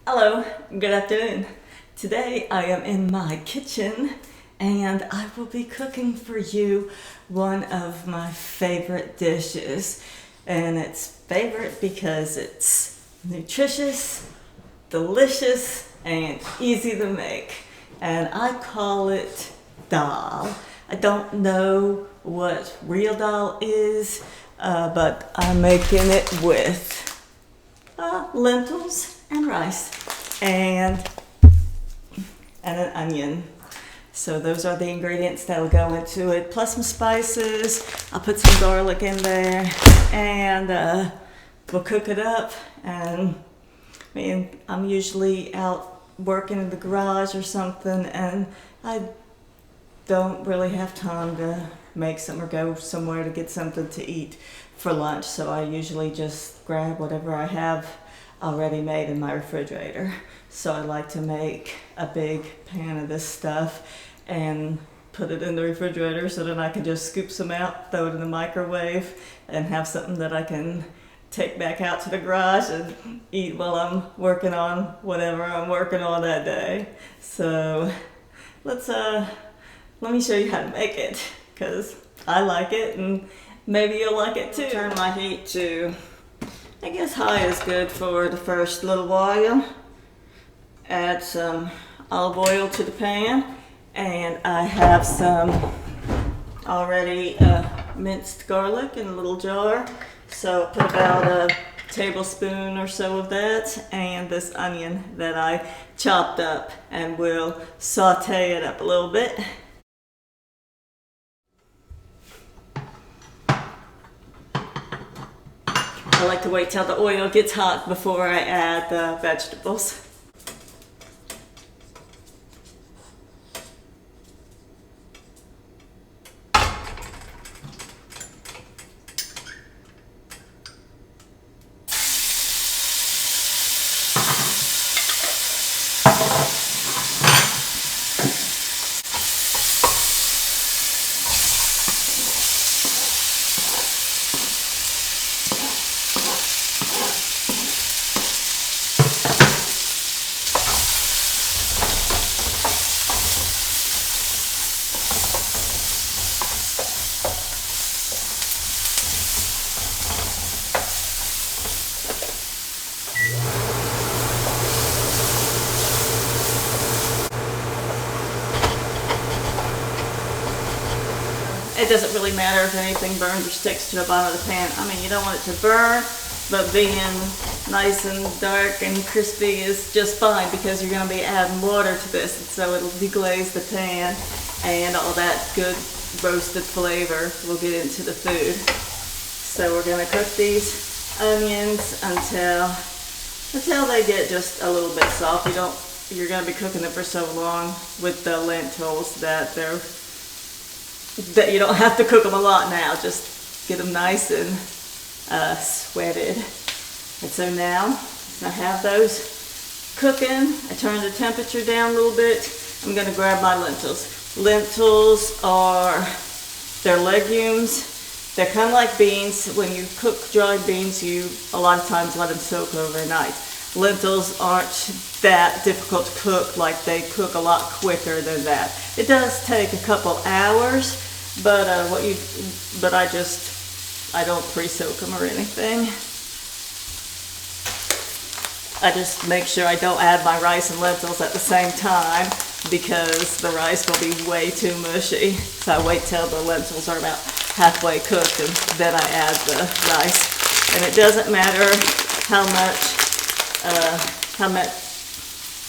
Hello, good afternoon. Today I am in my kitchen and I will be cooking for you one of my favorite dishes. And it's favorite because it's nutritious, delicious, and easy to make. And I call it dal. I don't know what real dal is, but I'm making it with lentils and rice and an onion. So those are the ingredients that will go into it, plus some spices. I'll put some garlic in there and we'll cook it up. And I'm usually out working in the garage or something, and I don't really have time to make some or go somewhere to get something to eat for lunch. So I usually just grab whatever I have already made in my refrigerator. So I like to make a big pan of this stuff and put it in the refrigerator so that I can just scoop some out, throw it in the microwave, and have something that I can take back out to the garage and eat while I'm working on whatever I'm working on that day. So let me show you how to make it, because I like it and maybe you'll like it too. Turn my heat to, I guess high is good for the first little while. Add some olive oil to the pan, and I have some already minced garlic in a little jar. So put about a tablespoon or so of that, and this onion that I chopped up, and we'll saute it up a little bit. I like to wait till the oil gets hot before I add the vegetables. It doesn't really matter if anything burns or sticks to the bottom of the pan. You don't want it to burn, but being nice and dark and crispy is just fine, because you're going to be adding water to this, and so it'll deglaze the pan, and all that good roasted flavor will get into the food. So we're going to cook these onions until they get just a little bit soft. You're going to be cooking them for so long with the lentils that you don't have to cook them a lot now. Just get them nice and sweated. And so now I have those cooking. I turn the temperature down a little bit. I'm going to grab my lentils. Lentils they're legumes. They're kind of like beans. When you cook dried beans, you a lot of times let them soak overnight. Lentils aren't that difficult to cook. Like, they cook a lot quicker than that. It does take a couple hours, but I don't pre-soak them or anything. I just make sure I don't add my rice and lentils at the same time, because the rice will be way too mushy. So I wait till the lentils are about halfway cooked, and then I add the rice. And it doesn't matter how much,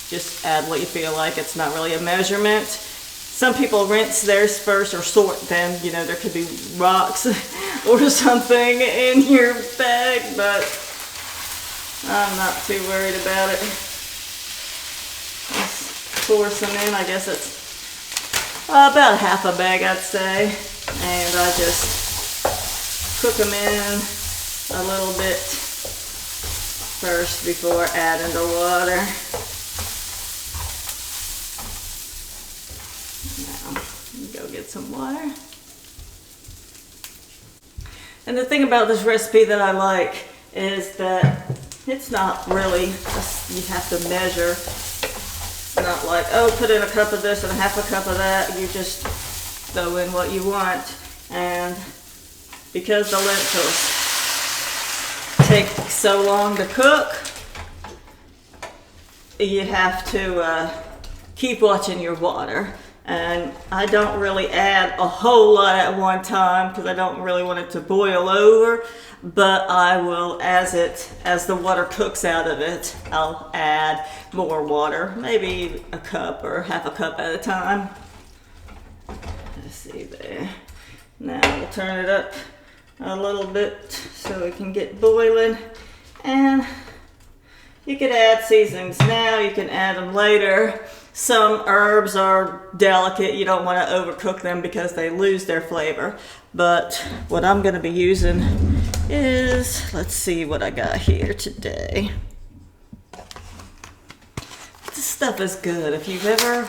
just add what you feel like. It's not really a measurement. Some people rinse theirs first or sort them. There could be rocks or something in your bag, but I'm not too worried about it. Just pour some in. I guess it's about half a bag, I'd say. And I just cook them in a little bit first before adding the water. Now, go get some water. And the thing about this recipe that I like is that It's not really, you have to measure. It's not like, oh, put in a cup of this and half a cup of that. You just throw in what you want. And because the lentils take so long to cook, you have to keep watching your water. And I don't really add a whole lot at one time because I don't really want it to boil over, but I will, as the water cooks out of it, I'll add more water, maybe a cup or half a cup at a time. Let's see there. Now we'll turn it up a little bit so it can get boiling. And you can add seasonings now, you can add them later. Some herbs are delicate, you don't want to overcook them because they lose their flavor. But what I'm going to be using is, let's see what I got here today. This stuff is good. If you've ever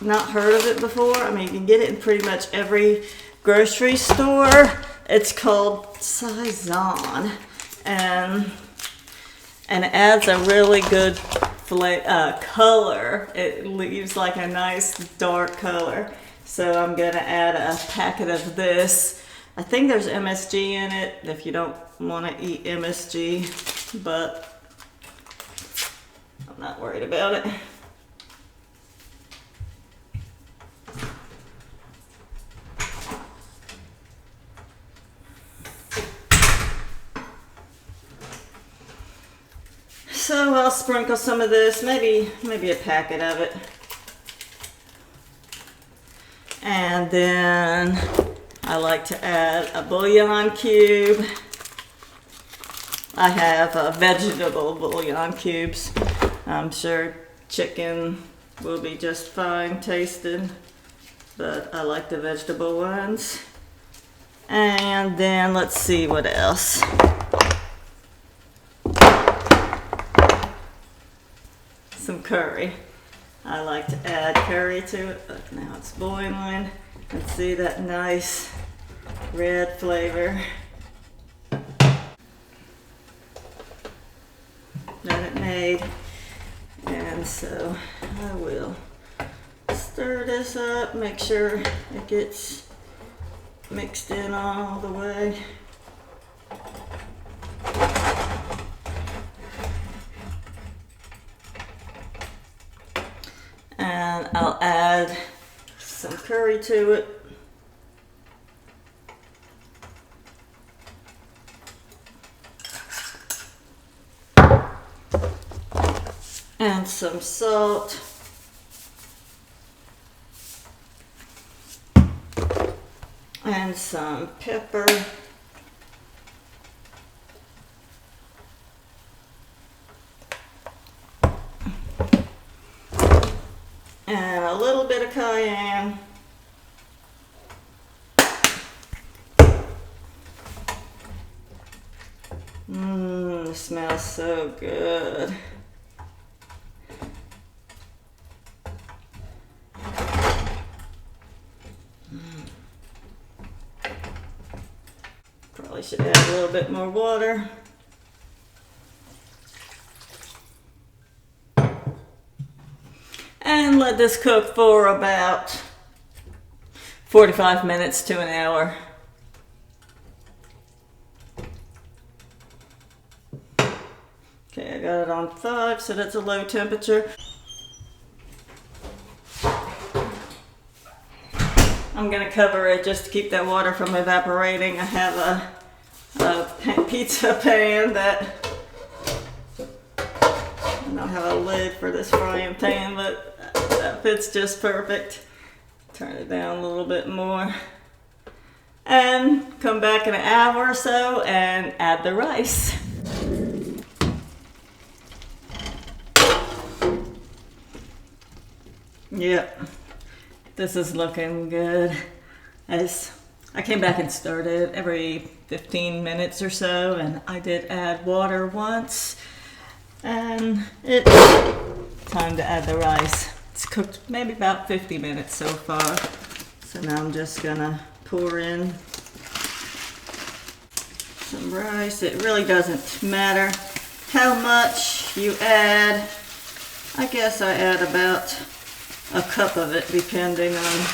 not heard of it before, I mean, you can get it in pretty much every grocery store. It's called Saison, and it adds a really good color. It leaves like a nice dark color. So I'm gonna add a packet of this. I think there's MSG in it if you don't want to eat MSG, but I'm not worried about it. So I'll sprinkle some of this, maybe a packet of it. And then I like to add a bouillon cube. I have vegetable bouillon cubes. I'm sure chicken will be just fine tasting, but I like the vegetable ones. And then let's see what else. Some curry. I like to add curry to it, but now it's boiling. Let's see that nice red flavor that it made. And so I will stir this up, make sure it gets mixed in all the way. And I'll add some curry to it. And some salt. And some pepper. And a little bit of cayenne. It smells so good. Probably should add a little bit more water. And let this cook for about 45 minutes to an hour. Okay, I got it on 5, so that's a low temperature. I'm gonna cover it just to keep that water from evaporating. I have a pizza pan that, I don't have a lid for this frying pan, but that fits just perfect. Turn it down a little bit more. And come back in an hour or so and add the rice. Yep, this is looking good. I came back and stirred it every 15 minutes or so, and I did add water once. And it's time to add the rice. It's cooked maybe about 50 minutes so far. So now I'm just gonna pour in some rice. It really doesn't matter how much you add. I guess I add about a cup of it depending on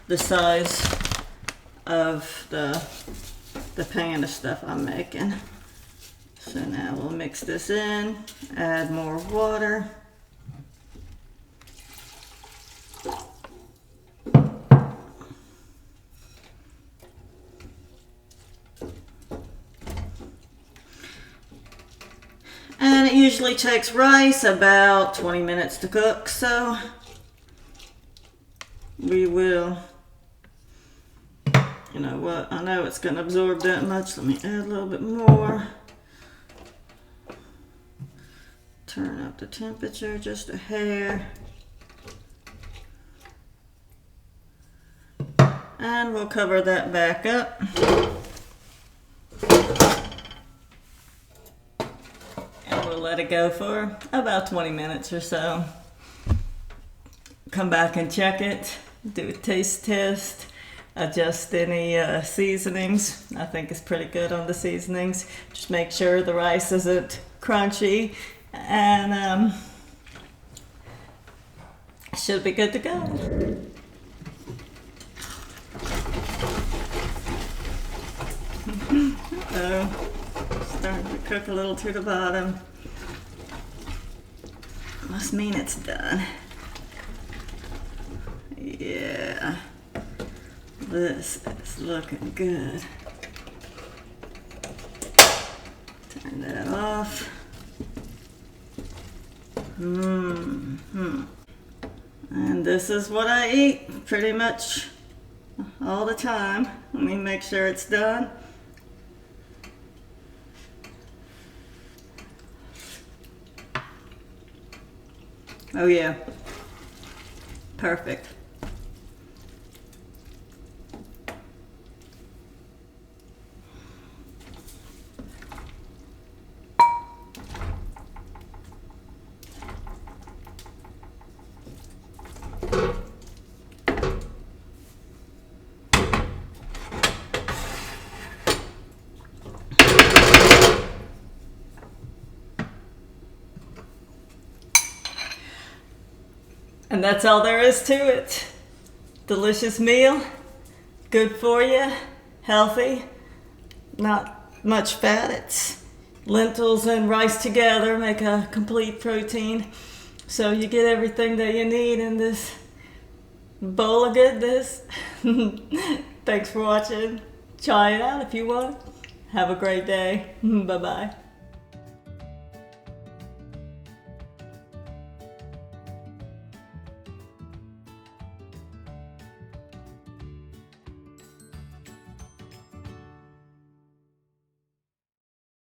the size of the pan of stuff I'm making. So now we'll mix this in, add more water. And it usually takes rice about 20 minutes to cook, so we will, you know what, I know it's going to absorb that much. Let me add a little bit more. Turn up the temperature just a hair. And we'll cover that back up. Let it go for about 20 minutes or so. Come back and check it, do a taste test, adjust any seasonings. I think it's pretty good on the seasonings. Just make sure the rice isn't crunchy, and should be good to go. Starting to cook a little to the bottom. Must mean it's done. Yeah, this is looking good. Turn that off. And this is what I eat pretty much all the time. Let me make sure it's done. Oh yeah, perfect. And that's all there is to it. Delicious meal, good for you, healthy, not much fat. It's lentils and rice together make a complete protein. So you get everything that you need in this bowl of goodness. Thanks for watching. Try it out if you want. Have a great day. Bye-bye.